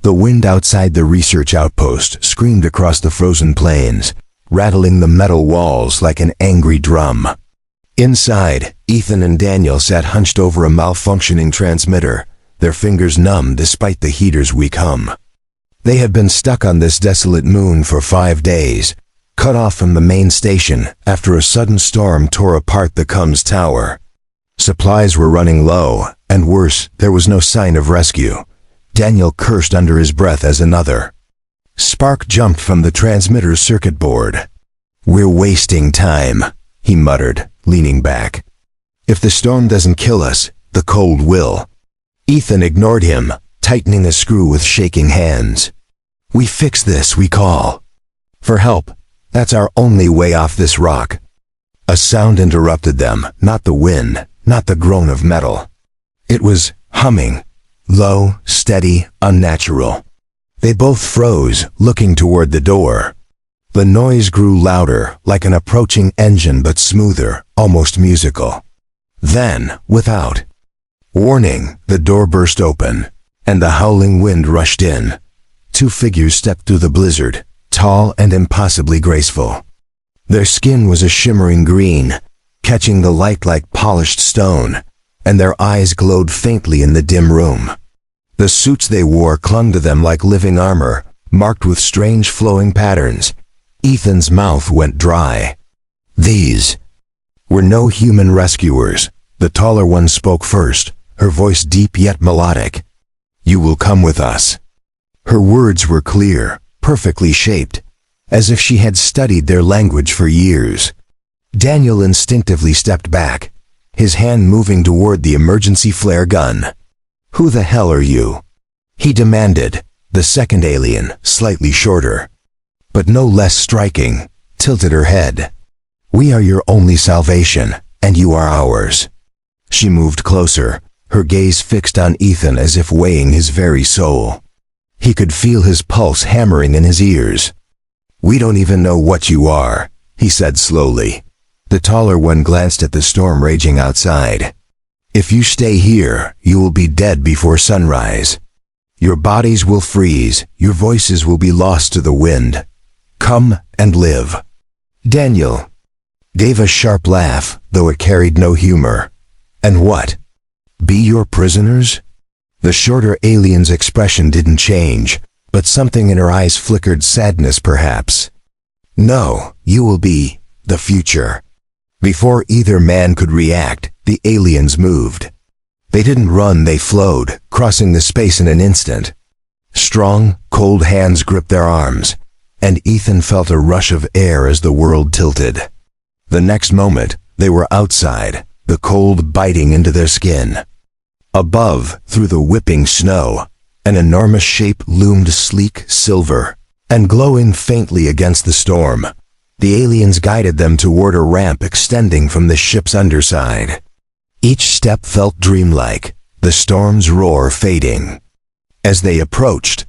The wind outside the research outpost screamed across the frozen plains, rattling the metal walls like an angry drum. Inside, Ethan and Daniel sat hunched over a malfunctioning transmitter, their fingers numb despite the heater's weak hum. They had been stuck on this desolate moon for 5 days, cut off from the main station after a sudden storm tore apart the comms tower. Supplies were running low, and worse, there was no sign of rescue. Daniel cursed under his breath as another spark jumped from the transmitter's circuit board. "We're wasting time," he muttered, leaning back. "If the storm doesn't kill us, the cold will." Ethan ignored him, tightening a screw with shaking hands. "We fix this, we call for help. That's our only way off this rock." A sound interrupted them, not the wind, not the groan of metal. It was humming, low, steady, unnatural. They both froze, looking toward the door. The noise grew louder, like an approaching engine, but smoother, almost musical. Then, without warning, the door burst open, and the howling wind rushed in. 2 figures stepped through the blizzard, tall and impossibly graceful. Their skin was a shimmering green, catching the light like polished stone, and their eyes glowed faintly in the dim room. The suits they wore clung to them like living armor, marked with strange flowing patterns. Ethan's mouth went dry. These were no human rescuers. The taller one spoke first, her voice deep yet melodic. "You will come with us." Her words were clear, perfectly shaped, as if she had studied their language for years. Daniel instinctively stepped back, his hand moving toward the emergency flare gun. "Who the hell are you?" he demanded. The second alien, slightly shorter, but no less striking, tilted her head. "We are your only salvation, and you are ours." She moved closer, her gaze fixed on Ethan as if weighing his very soul. He could feel his pulse hammering in his ears. "We don't even know what you are," he said slowly. The taller one glanced at the storm raging outside. "If you stay here, you will be dead before sunrise. Your bodies will freeze, your voices will be lost to the wind. Come and live." Daniel gave a sharp laugh, though it carried no humor. "And what? Be your prisoners?" The shorter alien's expression didn't change, but something in her eyes flickered, sadness perhaps. "No, you will be the future." Before either man could react, the aliens moved. They didn't run, they flowed, crossing the space in an instant. Strong, cold hands gripped their arms, and Ethan felt a rush of air as the world tilted. The next moment, they were outside, the cold biting into their skin. Above, through the whipping snow, an enormous shape loomed, sleek, silver, and glowing faintly against the storm. The aliens guided them toward a ramp extending from the ship's underside. Each step felt dreamlike, the storm's roar fading. As they approached,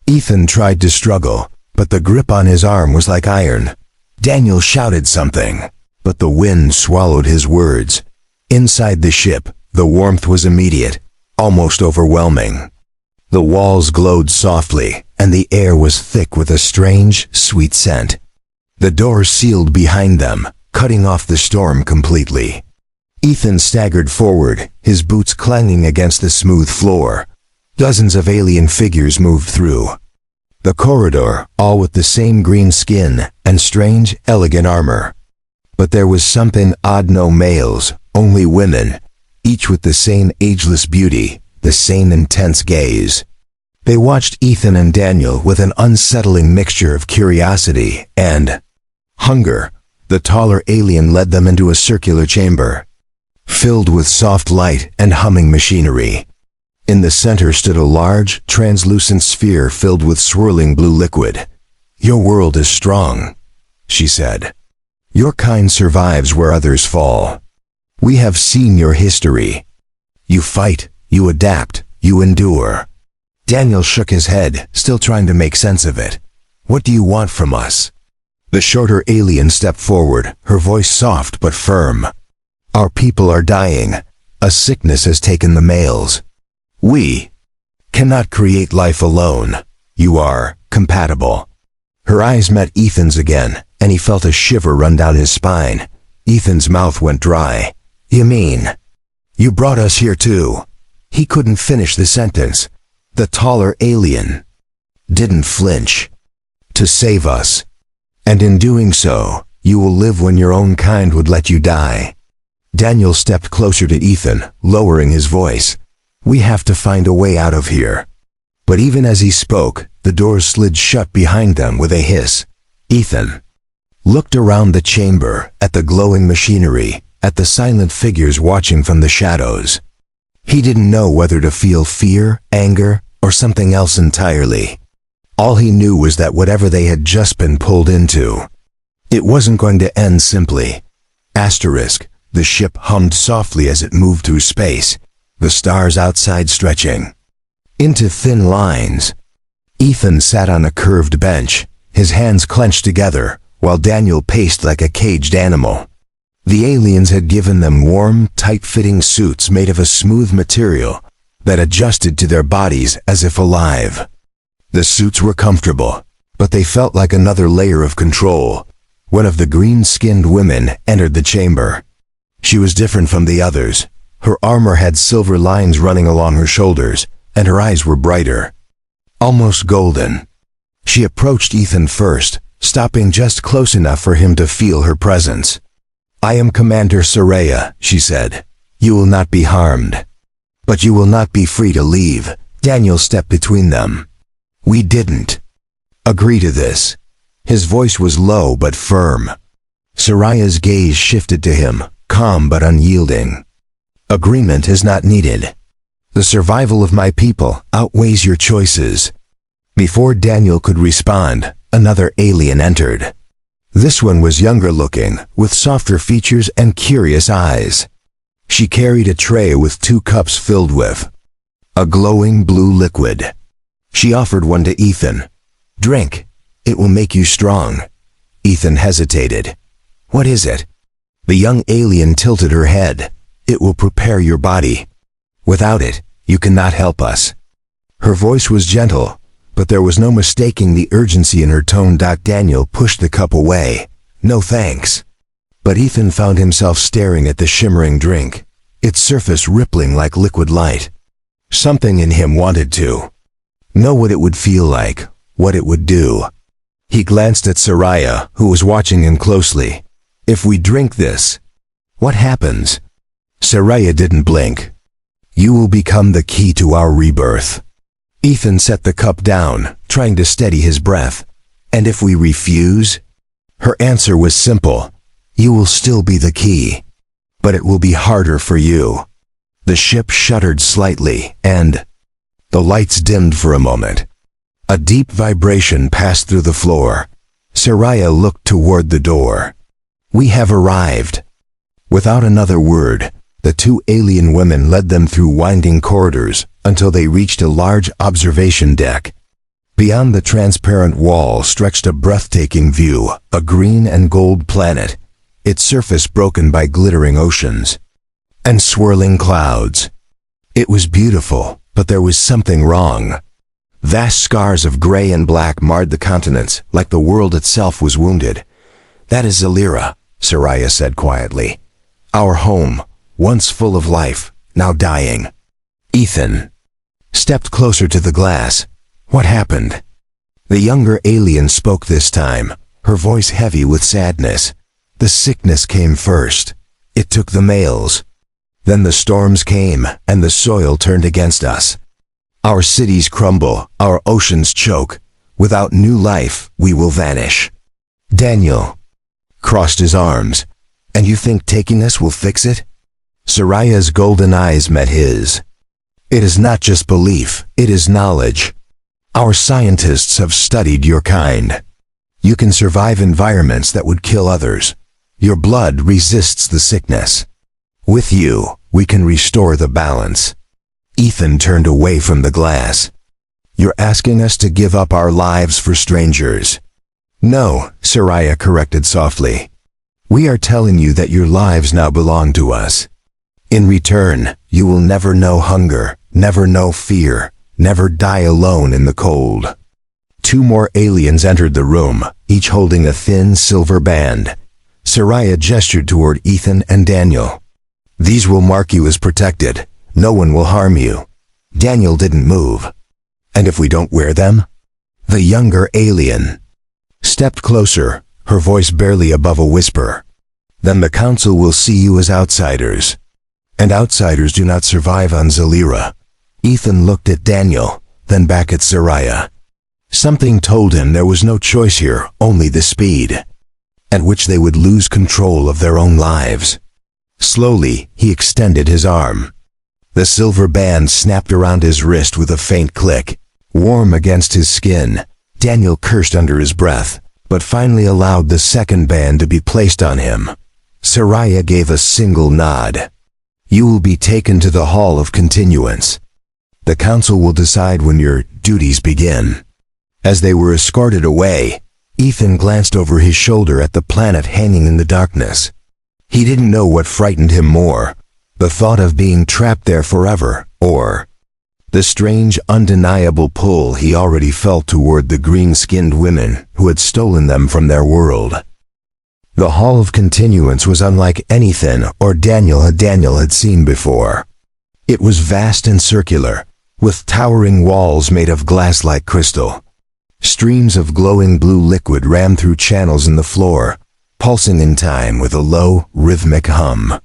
Ethan tried to struggle, but the grip on his arm was like iron. Daniel shouted something, but the wind swallowed his words. Inside the ship, the warmth was immediate, almost overwhelming. The walls glowed softly, and the air was thick with a strange, sweet scent. The door sealed behind them, cutting off the storm completely. Ethan staggered forward, his boots clanging against the smooth floor. Dozens of alien figures moved through the corridor, all with the same green skin and strange, elegant armor. But there was something odd: no males, only women, each with the same ageless beauty, the same intense gaze. They watched Ethan and Daniel with an unsettling mixture of curiosity and hunger. The taller alien led them into a circular chamber, filled with soft light and humming machinery. In the center stood a large, translucent sphere filled with swirling blue liquid. "Your world is strong," she said. "Your kind survives where others fall. We have seen your history. You fight, you adapt, you endure." Daniel shook his head, still trying to make sense of it. "What do you want from us?" The shorter alien stepped forward, her voice soft but firm. "Our people are dying. A sickness has taken the males. We cannot create life alone. You are compatible. Her eyes met Ethan's again, and he felt a shiver run down his spine. Ethan's mouth went dry. You mean, you brought us here too? He couldn't finish the sentence. The taller alien didn't flinch. To save us. And in doing so, you will live when your own kind would let you die. Daniel stepped closer to Ethan, lowering his voice. We have to find a way out of here. But even as he spoke, the doors slid shut behind them with a hiss. Ethan looked around the chamber, at the glowing machinery, at the silent figures watching from the shadows. He didn't know whether to feel fear, anger, or something else entirely. All he knew was that whatever they had just been pulled into, it wasn't going to end simply. Asterisk, the ship hummed softly as it moved through space, the stars outside stretching into thin lines. Ethan sat on a curved bench, his hands clenched together, while Daniel paced like a caged animal. The aliens had given them warm, tight-fitting suits made of a smooth material that adjusted to their bodies as if alive. The suits were comfortable, but they felt like another layer of control. One of the green-skinned women entered the chamber. She was different from the others. Her armor had silver lines running along her shoulders, and her eyes were brighter, almost golden. She approached Ethan first, stopping just close enough for him to feel her presence. I am Commander Soraya, she said. You will not be harmed. But you will not be free to leave. Daniel stepped between them. We didn't agree to this. His voice was low but firm. Soraya's gaze shifted to him, calm but unyielding. Agreement is not needed. The survival of my people outweighs your choices. Before Daniel could respond, another alien entered. This one was younger looking, with softer features and curious eyes. She carried a tray with 2 cups filled with a glowing blue liquid. She offered one to Ethan. Drink. It will make you strong. Ethan hesitated. What is it? The young alien tilted her head. It will prepare your body. Without it, you cannot help us. Her voice was gentle, but there was no mistaking the urgency in her tone. Daniel pushed the cup away. No thanks. But Ethan found himself staring at the shimmering drink, its surface rippling like liquid light. Something in him wanted to know what it would feel like, what it would do. He glanced at Soraya, who was watching him closely. If we drink this, what happens? Soraya didn't blink. You will become the key to our rebirth. Ethan set the cup down, trying to steady his breath. And if we refuse? Her answer was simple. You will still be the key. But it will be harder for you. The ship shuddered slightly, and the lights dimmed for a moment. A deep vibration passed through the floor. Soraya looked toward the door. We have arrived. Without another word, the 2 alien women led them through winding corridors until they reached a large observation deck. Beyond the transparent wall stretched a breathtaking view, a green and gold planet, its surface broken by glittering oceans and swirling clouds. It was beautiful, but there was something wrong. Vast scars of gray and black marred the continents, like the world itself was wounded. That is Zalira, Soraya said quietly. Our home, once full of life, now dying. Ethan stepped closer to the glass. What happened? The younger alien spoke this time, her voice heavy with sadness. The sickness came first. It took the males. Then the storms came, and the soil turned against us. Our cities crumble, our oceans choke. Without new life, we will vanish. Daniel crossed his arms. And you think taking us will fix it? Soraya's golden eyes met his. It is not just belief, it is knowledge. Our scientists have studied your kind. You can survive environments that would kill others. Your blood resists the sickness. With you, we can restore the balance. Ethan turned away from the glass. You're asking us to give up our lives for strangers. No, Soraya corrected softly. We are telling you that your lives now belong to us. In return, you will never know hunger, never know fear, never die alone in the cold. 2 more aliens entered the room, each holding a thin silver band. Soraya gestured toward Ethan and Daniel. These will mark you as protected. No one will harm you. Daniel didn't move. And if we don't wear them? The younger alien stepped closer, her voice barely above a whisper. Then the council will see you as outsiders. And outsiders do not survive on Zalira. Ethan looked at Daniel, then back at Soraya. Something told him there was no choice here, only the speed at which they would lose control of their own lives. Slowly, he extended his arm. The silver band snapped around his wrist with a faint click. Warm against his skin, Daniel cursed under his breath, but finally allowed the second band to be placed on him. Soraya gave a single nod. You will be taken to the Hall of Continuance. The council will decide when your duties begin. As they were escorted away, Ethan glanced over his shoulder at the planet hanging in the darkness. He didn't know what frightened him more, the thought of being trapped there forever, or the strange, undeniable pull he already felt toward the green-skinned women who had stolen them from their world. The Hall of Continuance was unlike anything Daniel had seen before. It was vast and circular, with towering walls made of glass like crystal. Streams of glowing blue liquid ran through channels in the floor, pulsing in time with a low, rhythmic hum.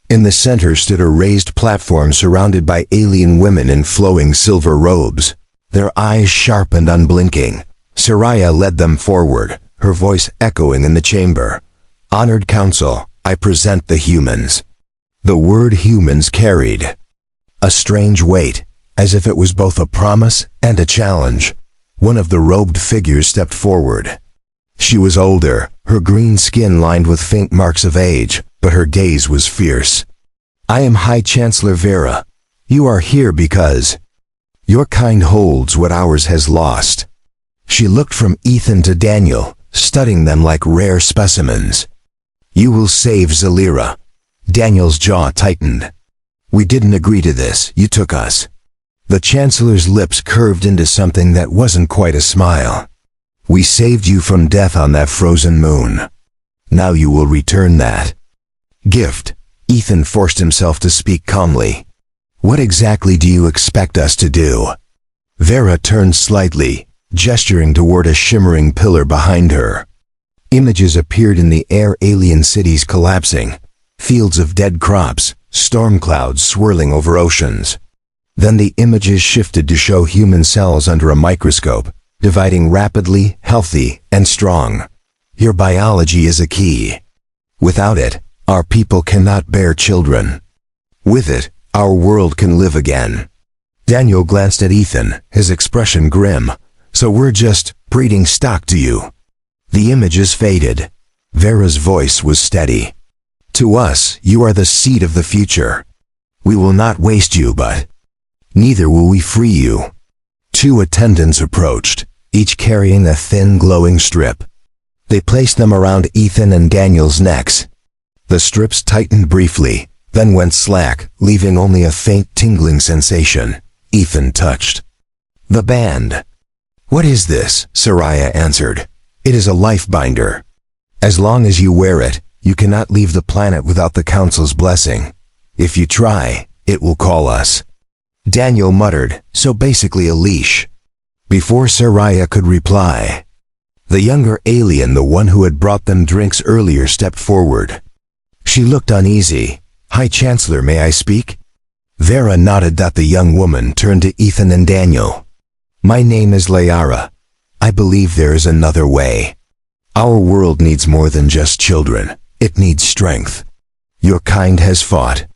In the center stood a raised platform surrounded by alien women in flowing silver robes, their eyes sharp and unblinking. Soraya led them forward, her voice echoing in the chamber. Honored Council, I present the humans. The word humans carried a strange weight, as if it was both a promise and a challenge. One of the robed figures stepped forward. She was older, her green skin lined with faint marks of age, but her gaze was fierce. I am High Chancellor Vera. You are here because your kind holds what ours has lost. She looked from Ethan to Daniel, studying them like rare specimens. You will save Zalira. Daniel's jaw tightened. We didn't agree to this, you took us. The Chancellor's lips curved into something that wasn't quite a smile. We saved you from death on that frozen moon. Now you will return that gift. Ethan forced himself to speak calmly. What exactly do you expect us to do? Vera turned slightly, gesturing toward a shimmering pillar behind her. Images appeared in the air, alien cities collapsing, fields of dead crops, storm clouds swirling over oceans. Then the images shifted to show human cells under a microscope, dividing rapidly, healthy, and strong. Your biology is a key. Without it, our people cannot bear children. With it, our world can live again. Daniel glanced at Ethan, his expression grim. So we're just breeding stock to you. The images faded. Vera's voice was steady. To us, you are the seed of the future. We will not waste you, but neither will we free you. 2 attendants approached, each carrying a thin glowing strip. They placed them around Ethan and Daniel's necks. The strips tightened briefly, then went slack, leaving only a faint tingling sensation. Ethan touched the band. What is this? Soraya answered. It is a life binder. As long as you wear it, you cannot leave the planet without the Council's blessing. If you try, it will call us. Daniel muttered, so basically a leash. Before Soraya could reply, the younger alien, the one who had brought them drinks earlier, stepped forward. She looked uneasy. High Chancellor, may I speak? Vera nodded. The young woman turned to Ethan and Daniel. My name is Layara. I believe there is another way. Our world needs more than just children. It needs strength. Your kind has fought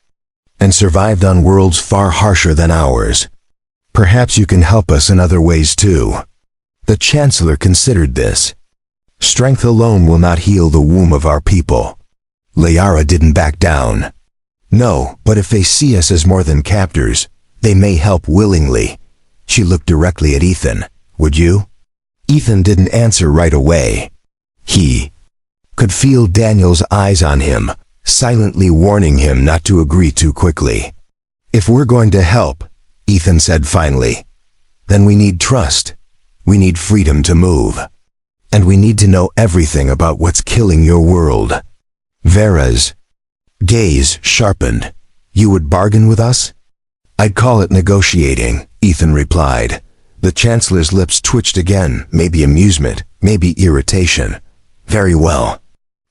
and survived on worlds far harsher than ours. Perhaps you can help us in other ways too. The Chancellor considered this. Strength alone will not heal the womb of our people. Layara didn't back down. No, but if they see us as more than captors, they may help willingly. She looked directly at Ethan. Would you? Ethan didn't answer right away. He could feel Daniel's eyes on him, silently warning him not to agree too quickly. If we're going to help, Ethan said finally, then we need trust. We need freedom to move. And we need to know everything about what's killing your world. Vera's gaze sharpened. You would bargain with us? I'd call it negotiating, Ethan replied. The Chancellor's lips twitched again, maybe amusement, maybe irritation. Very well.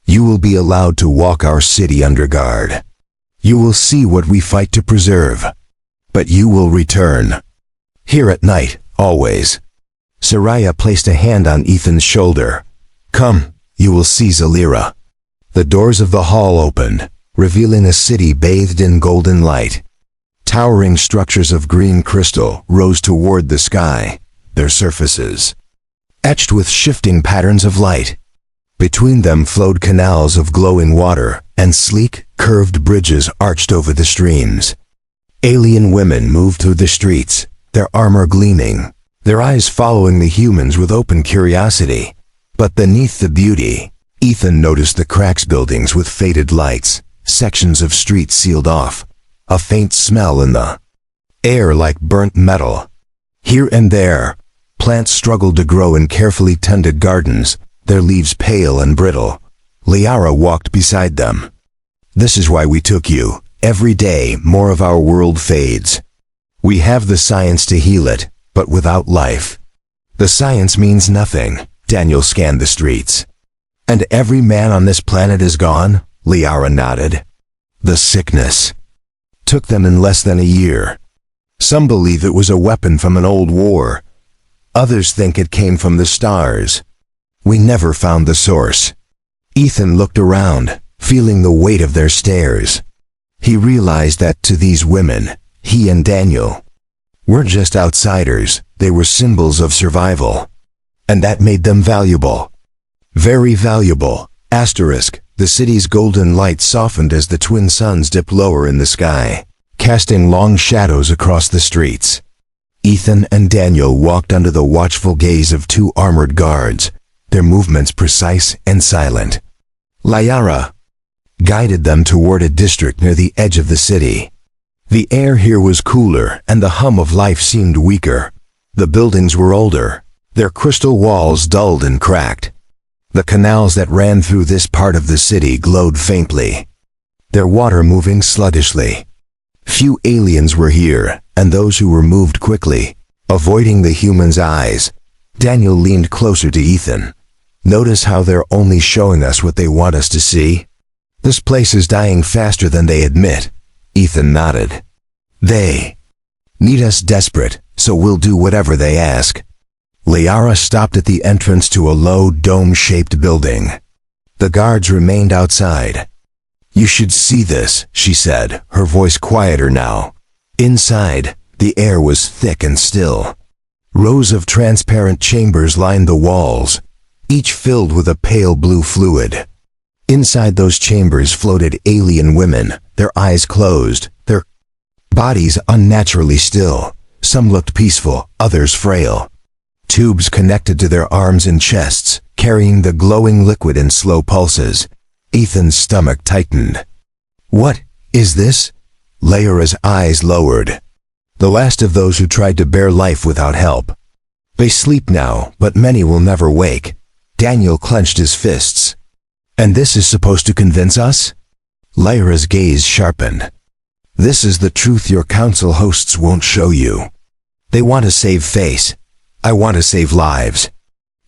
You will be allowed to walk our city under guard. You will see what we fight to preserve. But you will return. Here at night, always. Soraya placed a hand on Ethan's shoulder. Come, you will see Zalira. The doors of the hall opened, revealing a city bathed in golden light. Towering structures of green crystal rose toward the sky, their surfaces etched with shifting patterns of light. Between them flowed canals of glowing water, and sleek, curved bridges arched over the streams. Alien women moved through the streets, their armor gleaming, their eyes following the humans with open curiosity. But beneath the beauty, Ethan noticed the cracks buildings with faded lights, sections of streets sealed off, a faint smell in the air like burnt metal. Here and there, plants struggled to grow in carefully tended gardens, their leaves pale and brittle. Liara walked beside them. This is why we took you. Every day, more of our world fades. We have the science to heal it, but without life. The science means nothing. Daniel scanned the streets. And every man on this planet is gone? Liara nodded. The sickness took them in less than a year. Some believe it was a weapon from an old war. Others think it came from the stars. We never found the source. Ethan looked around, feeling the weight of their stares. He realized that to these women, he and Daniel weren't just outsiders, they were symbols of survival. And that made them valuable. Very valuable. Asterisk. The city's golden light softened as the twin suns dipped lower in the sky, casting long shadows across the streets. Ethan and Daniel walked under the watchful gaze of two armored guards, their movements precise and silent. Liara guided them toward a district near the edge of the city. The air here was cooler, and the hum of life seemed weaker. The buildings were older, their crystal walls dulled and cracked. The canals that ran through this part of the city glowed faintly, their water moving sluggishly. Few aliens were here, and those who were moved quickly, avoiding the humans' eyes. Daniel leaned closer to Ethan. Notice how they're only showing us what they want us to see? This place is dying faster than they admit. Ethan nodded. They need us desperate, so we'll do whatever they ask. Liara stopped at the entrance to a low, dome-shaped building. The guards remained outside. You should see this, she said, her voice quieter now. Inside, the air was thick and still. Rows of transparent chambers lined the walls, each filled with a pale blue fluid. Inside those chambers floated alien women, their eyes closed, their bodies unnaturally still. Some looked peaceful, others frail. Tubes connected to their arms and chests, carrying the glowing liquid in slow pulses. Ethan's stomach tightened. What is this? Liara's eyes lowered. The last of those who tried to bear life without help. They sleep now, but many will never wake. Daniel clenched his fists. And this is supposed to convince us? Liara's gaze sharpened. This is the truth your council hosts won't show you. They want to save face. I want to save lives.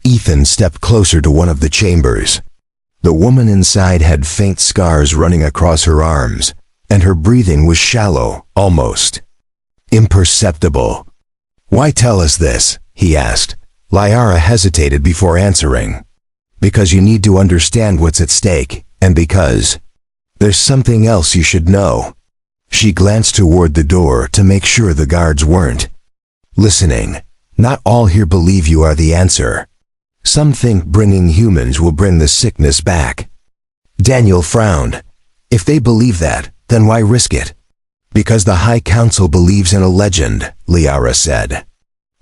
Ethan stepped closer to one of the chambers. The woman inside had faint scars running across her arms, and her breathing was shallow, almost imperceptible. Why tell us this? He asked. Liara hesitated before answering. Because you need to understand what's at stake, and because there's something else you should know. She glanced toward the door to make sure the guards weren't listening. Not all here believe you are the answer. Some think bringing humans will bring the sickness back. Daniel frowned. If they believe that, then why risk it? Because the High Council believes in a legend, Liara said.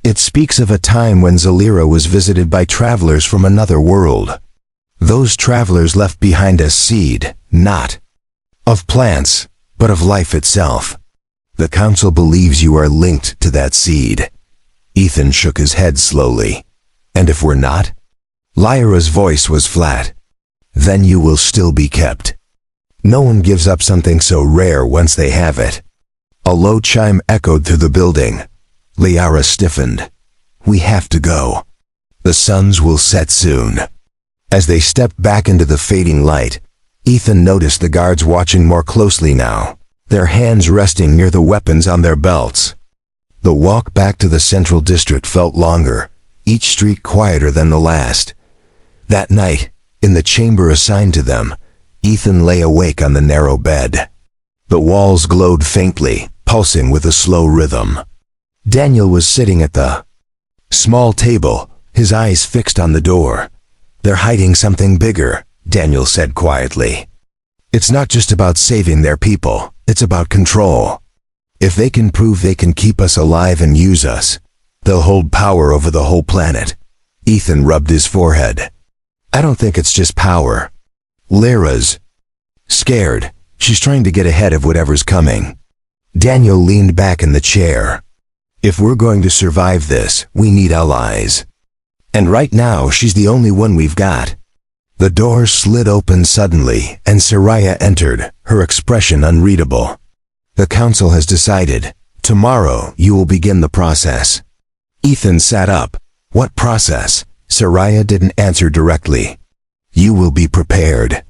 It speaks of a time when Zalira was visited by travelers from another world. Those travelers left behind a seed, not of plants, but of life itself. The Council believes you are linked to that seed. Ethan shook his head slowly. And if we're not? Lyra's voice was flat. Then you will still be kept. No one gives up something so rare once they have it. A low chime echoed through the building. Lyra stiffened. We have to go. The suns will set soon. As they stepped back into the fading light, Ethan noticed the guards watching more closely now, their hands resting near the weapons on their belts. The walk back to the central district felt longer, each street quieter than the last. That night, in the chamber assigned to them, Ethan lay awake on the narrow bed. The walls glowed faintly, pulsing with a slow rhythm. Daniel was sitting at the small table, his eyes fixed on the door. They're hiding something bigger, Daniel said quietly. It's not just about saving their people, it's about control. If they can prove they can keep us alive and use us, they'll hold power over the whole planet. Ethan rubbed his forehead. I don't think it's just power. Lyra's scared. She's trying to get ahead of whatever's coming. Daniel leaned back in the chair. If we're going to survive this, we need allies. And right now, she's the only one we've got. The door slid open suddenly, and Soraya entered, her expression unreadable. The council has decided. Tomorrow, you will begin the process. Ethan sat up. What process? Soraya didn't answer directly. You will be prepared.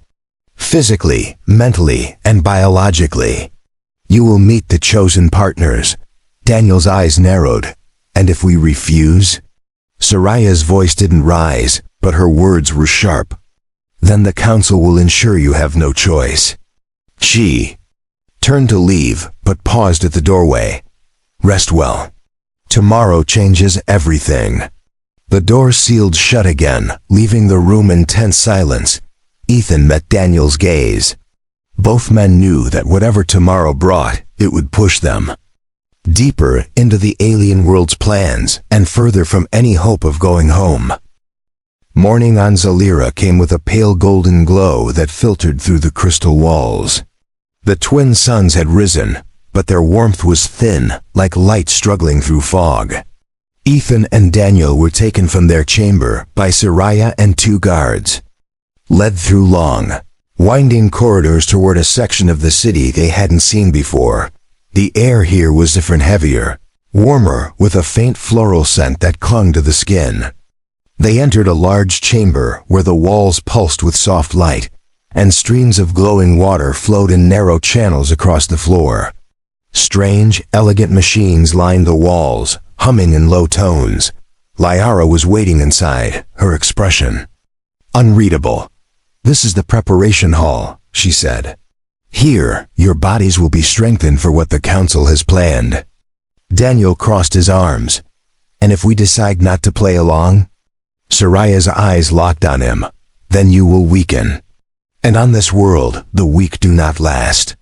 Physically, mentally, and biologically. You will meet the chosen partners. Daniel's eyes narrowed. And if we refuse? Soraya's voice didn't rise, but her words were sharp. Then the council will ensure you have no choice. She turned to leave, but paused at the doorway. Rest well. Tomorrow changes everything. The door sealed shut again, leaving the room in tense silence. Ethan met Daniel's gaze. Both men knew that whatever tomorrow brought, it would push them deeper into the alien world's plans and further from any hope of going home. Morning on Zalira came with a pale golden glow that filtered through the crystal walls. The twin suns had risen, but their warmth was thin, like light struggling through fog. Ethan and Daniel were taken from their chamber by Soraya and two guards. Led through long, winding corridors toward a section of the city they hadn't seen before. The air here was different, heavier, warmer, with a faint floral scent that clung to the skin. They entered a large chamber where the walls pulsed with soft light, and streams of glowing water flowed in narrow channels across the floor. Strange, elegant machines lined the walls, humming in low tones. Lyra was waiting inside, her expression unreadable. This is the preparation hall, she said. Here, your bodies will be strengthened for what the council has planned. Daniel crossed his arms. And if we decide not to play along? Soraya's eyes locked on him. Then you will weaken. And on this world, the weak do not last.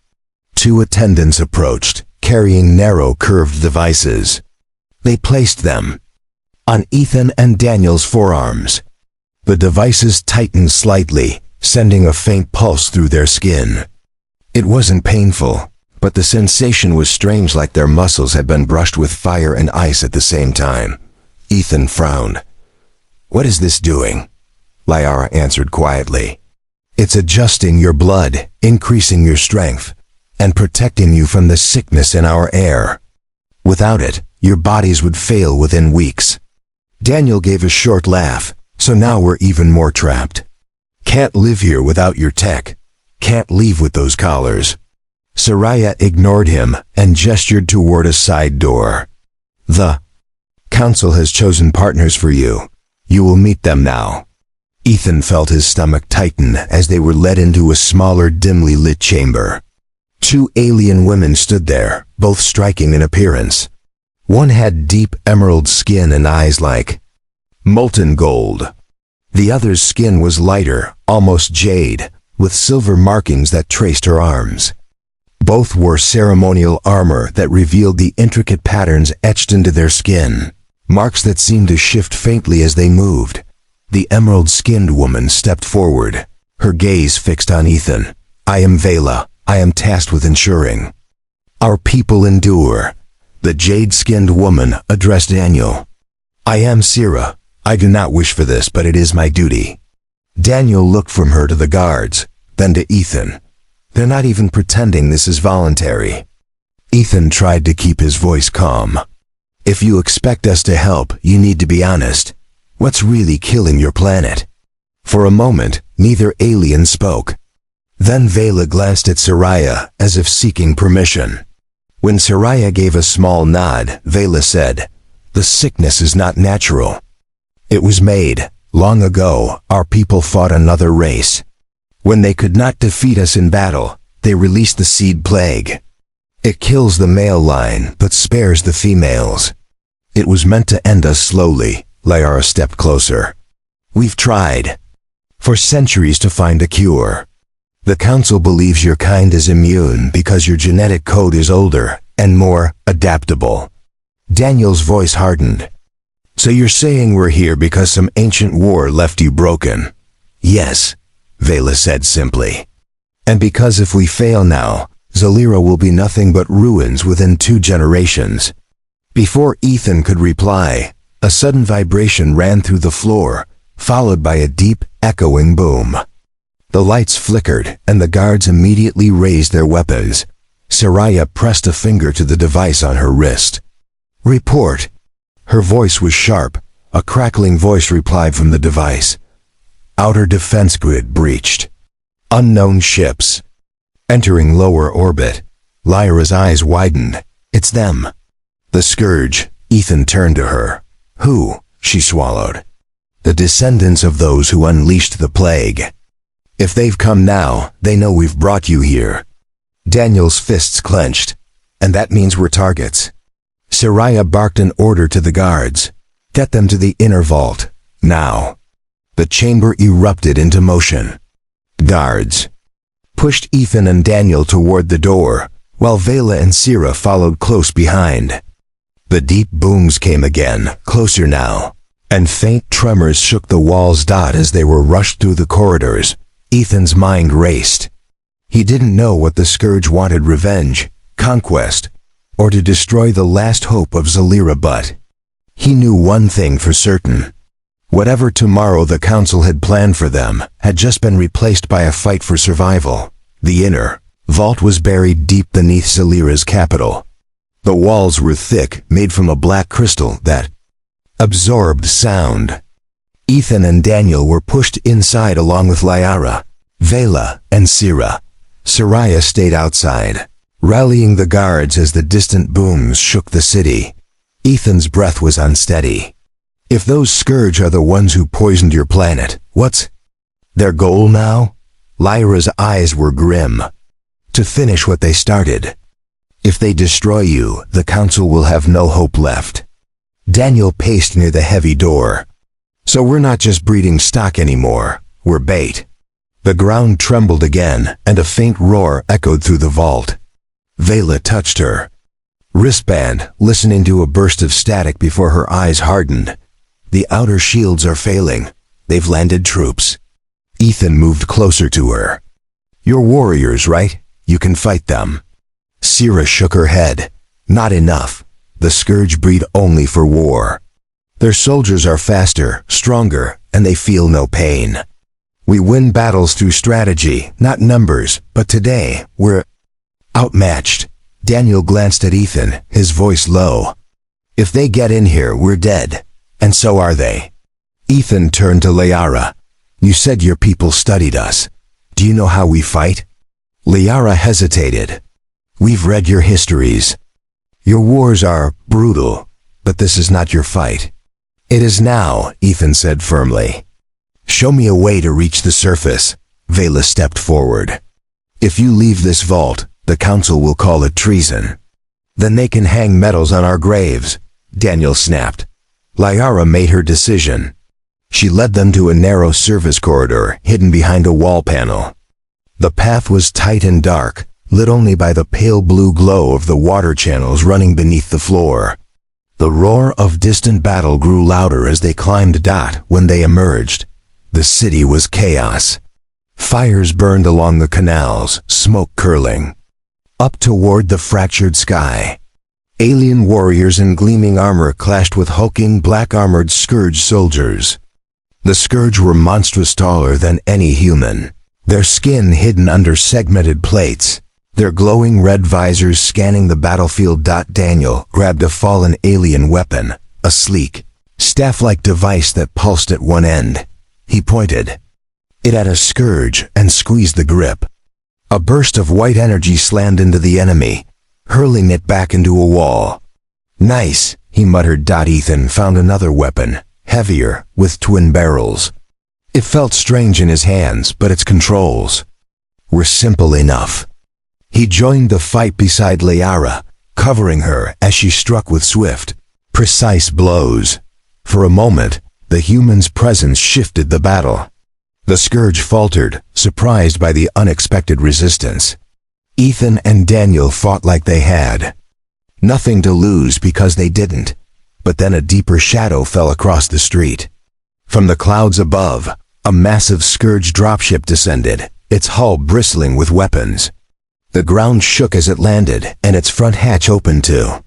Two attendants approached, carrying narrow, curved devices. They placed them on Ethan and Daniel's forearms. The devices tightened slightly, sending a faint pulse through their skin. It wasn't painful, but the sensation was strange, like their muscles had been brushed with fire and ice at the same time. Ethan frowned. What is this doing? Lyra answered quietly. It's adjusting your blood, increasing your strength, and protecting you from the sickness in our air. Without it, your bodies would fail within weeks. Daniel gave a short laugh. So now we're even more trapped. Can't live here without your tech. Can't leave with those collars. Soraya ignored him and gestured toward a side door. The council has chosen partners for you. You will meet them now. Ethan felt his stomach tighten as they were led into a smaller, dimly lit chamber. Two alien women stood there, both striking in appearance. One had deep emerald skin and eyes like molten gold. The other's skin was lighter, almost jade, with silver markings that traced her arms. Both wore ceremonial armor that revealed the intricate patterns etched into their skin, marks that seemed to shift faintly as they moved. The emerald-skinned woman stepped forward, her gaze fixed on Ethan. I am Vela. I am tasked with ensuring our people endure. The jade-skinned woman addressed Daniel. I am Sira. I do not wish for this, but it is my duty. Daniel looked from her to the guards, then to Ethan. They're not even pretending this is voluntary. Ethan tried to keep his voice calm. If you expect us to help, you need to be honest. What's really killing your planet? For a moment, neither alien spoke. Then Vela glanced at Soraya as if seeking permission. When Soraya gave a small nod, Vela said, "The sickness is not natural. It was made. Long ago, our people fought another race. When they could not defeat us in battle, they released the seed plague. It kills the male line, but spares the females. It was meant to end us slowly." Liara stepped closer. "We've tried for centuries to find a cure. The Council believes your kind is immune because your genetic code is older and more adaptable." Daniel's voice hardened. "So you're saying we're here because some ancient war left you broken?" "Yes," Vela said simply. "And because if we fail now, Zalira will be nothing but ruins within 2 generations." Before Ethan could reply, a sudden vibration ran through the floor, followed by a deep, echoing boom. The lights flickered, and the guards immediately raised their weapons. Soraya pressed a finger to the device on her wrist. "Report." Her voice was sharp. A crackling voice replied from the device. "Outer defense grid breached. Unknown ships. Entering lower orbit." Lyra's eyes widened. "It's them." "The Scourge." Ethan turned to her. "Who?" She swallowed. "The descendants of those who unleashed the plague. If they've come now, they know we've brought you here." Daniel's fists clenched. "And that means we're targets." Soraya barked an order to the guards. "Get them to the inner vault. Now." The chamber erupted into motion. Guards pushed Ethan and Daniel toward the door, while Vela and Sira followed close behind. The deep booms came again, closer now, and faint tremors shook the walls as they were rushed through the corridors. Ethan's mind raced. He didn't know what the Scourge wanted: revenge, conquest, or to destroy the last hope of Zalira, but he knew one thing for certain. Whatever tomorrow the Council had planned for them had just been replaced by a fight for survival. The inner vault was buried deep beneath Zalira's capital. The walls were thick, made from a black crystal that absorbed sound. Ethan and Daniel were pushed inside along with Liara, Vela, and Sira. Soraya stayed outside, rallying the guards as the distant booms shook the city. Ethan's breath was unsteady. If those Scourge are the ones who poisoned your planet, what's their goal now? Lyra's eyes were grim. To finish what they started. If they destroy you, the Council will have no hope left. Daniel paced near the heavy door. "So we're not just breeding stock anymore, we're bait." The ground trembled again, and a faint roar echoed through the vault. Vela touched her wristband, listening to a burst of static before her eyes hardened. "The outer shields are failing. They've landed troops." Ethan moved closer to her. "You're warriors, right? You can fight them." Sira shook her head. "Not enough. The Scourge breed only for war. Their soldiers are faster, stronger, and they feel no pain. We win battles through strategy, not numbers, but today, we're outmatched." Daniel glanced at Ethan, his voice low. "If they get in here, we're dead. And so are they." Ethan turned to Liara. "You said your people studied us. Do you know how we fight?" Liara hesitated. "We've read your histories. Your wars are brutal, but this is not your fight." "It is now," Ethan said firmly. "Show me a way to reach the surface." Vela stepped forward. "If you leave this vault, the Council will call it treason. Then they can hang medals on our graves." Daniel snapped. Liara made her decision. She led them to a narrow service corridor hidden behind a wall panel. The path was tight and dark, lit only by the pale blue glow of the water channels running beneath the floor. The roar of distant battle grew louder as they climbed. When they emerged, the city was chaos. Fires burned along the canals, smoke curling up toward the fractured sky. Alien warriors in gleaming armor clashed with hulking black-armored Scourge soldiers. The Scourge were monstrous, taller than any human, their skin hidden under segmented plates, their glowing red visors scanning the battlefield. Daniel grabbed a fallen alien weapon, a sleek, staff-like device that pulsed at one end. He pointed it at a Scourge and squeezed the grip. A burst of white energy slammed into the enemy, hurling it back into a wall. "Nice," he muttered. Ethan found another weapon, heavier, with twin barrels. It felt strange in his hands, but its controls were simple enough. He joined the fight beside Liara, covering her as she struck with swift, precise blows. For a moment, the human's presence shifted the battle. The Scourge faltered, surprised by the unexpected resistance. Ethan and Daniel fought like they had nothing to lose because they didn't. But then a deeper shadow fell across the street. From the clouds above, a massive Scourge dropship descended, its hull bristling with weapons. The ground shook as it landed, and its front hatch opened to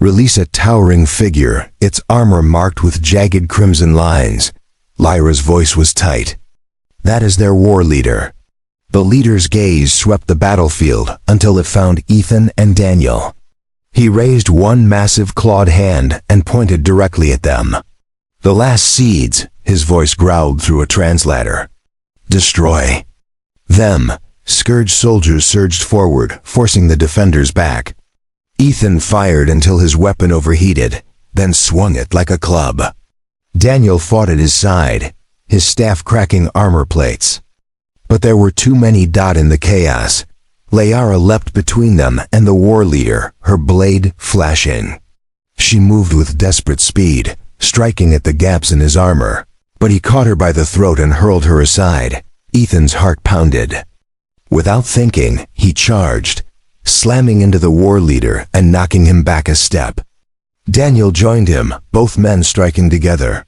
release a towering figure, its armor marked with jagged crimson lines. Lyra's voice was tight. "That is their war leader." The leader's gaze swept the battlefield until it found Ethan and Daniel. He raised one massive clawed hand and pointed directly at them. "The last seeds," his voice growled through a translator. "Destroy them." Scourge soldiers surged forward, forcing the defenders back. Ethan fired until his weapon overheated, then swung it like a club. Daniel fought at his side, his staff cracking armor plates. But there were too many. In the chaos, Liara leapt between them and the war leader, her blade flashing. She moved with desperate speed, striking at the gaps in his armor. But he caught her by the throat and hurled her aside. Ethan's heart pounded. Without thinking, he charged, slamming into the war leader and knocking him back a step. Daniel joined him, both men striking together.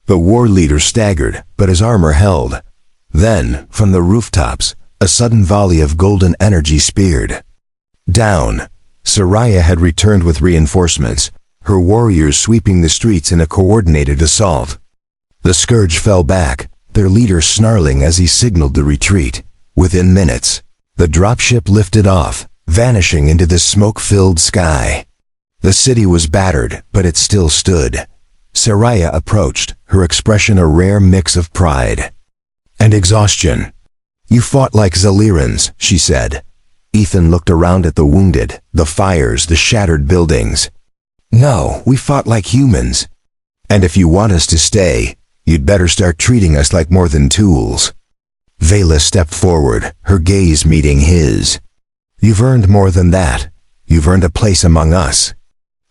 The war leader staggered, but his armor held. Then, from the rooftops, a sudden volley of golden energy speared down. Soraya had returned with reinforcements, her warriors sweeping the streets in a coordinated assault. The Scourge fell back, their leader snarling as he signaled the retreat. Within minutes, the dropship lifted off, vanishing into the smoke-filled sky. The city was battered, but it still stood. Soraya approached, her expression a rare mix of pride and exhaustion. "You fought like Zalirans," she said. Ethan looked around at the wounded, the fires, the shattered buildings. "No, we fought like humans. And if you want us to stay, you'd better start treating us like more than tools." Vela stepped forward, her gaze meeting his. "You've earned more than that. You've earned a place among us."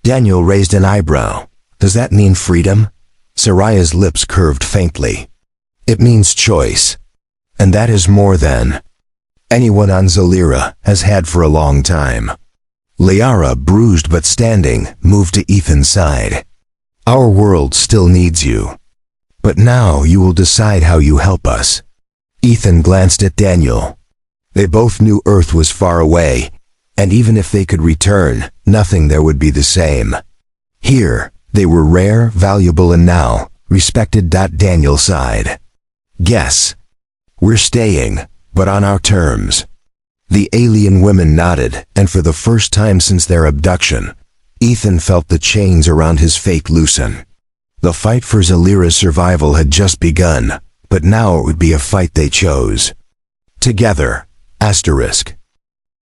Daniel raised an eyebrow. "Does that mean freedom?" Soraya's lips curved faintly. "It means choice. And that is more than anyone on Zalira has had for a long time." Liara, bruised but standing, moved to Ethan's side. "Our world still needs you. But now you will decide how you help us." Ethan glanced at Daniel. They both knew Earth was far away, and even if they could return, nothing there would be the same. Here, they were rare, valuable, and now respected. Daniel sighed. "Guess. We're staying, but on our terms." The alien women nodded, and for the first time since their abduction, Ethan felt the chains around his fate loosen. The fight for Zalira's survival had just begun, but now it would be a fight they chose. Together. Asterisk.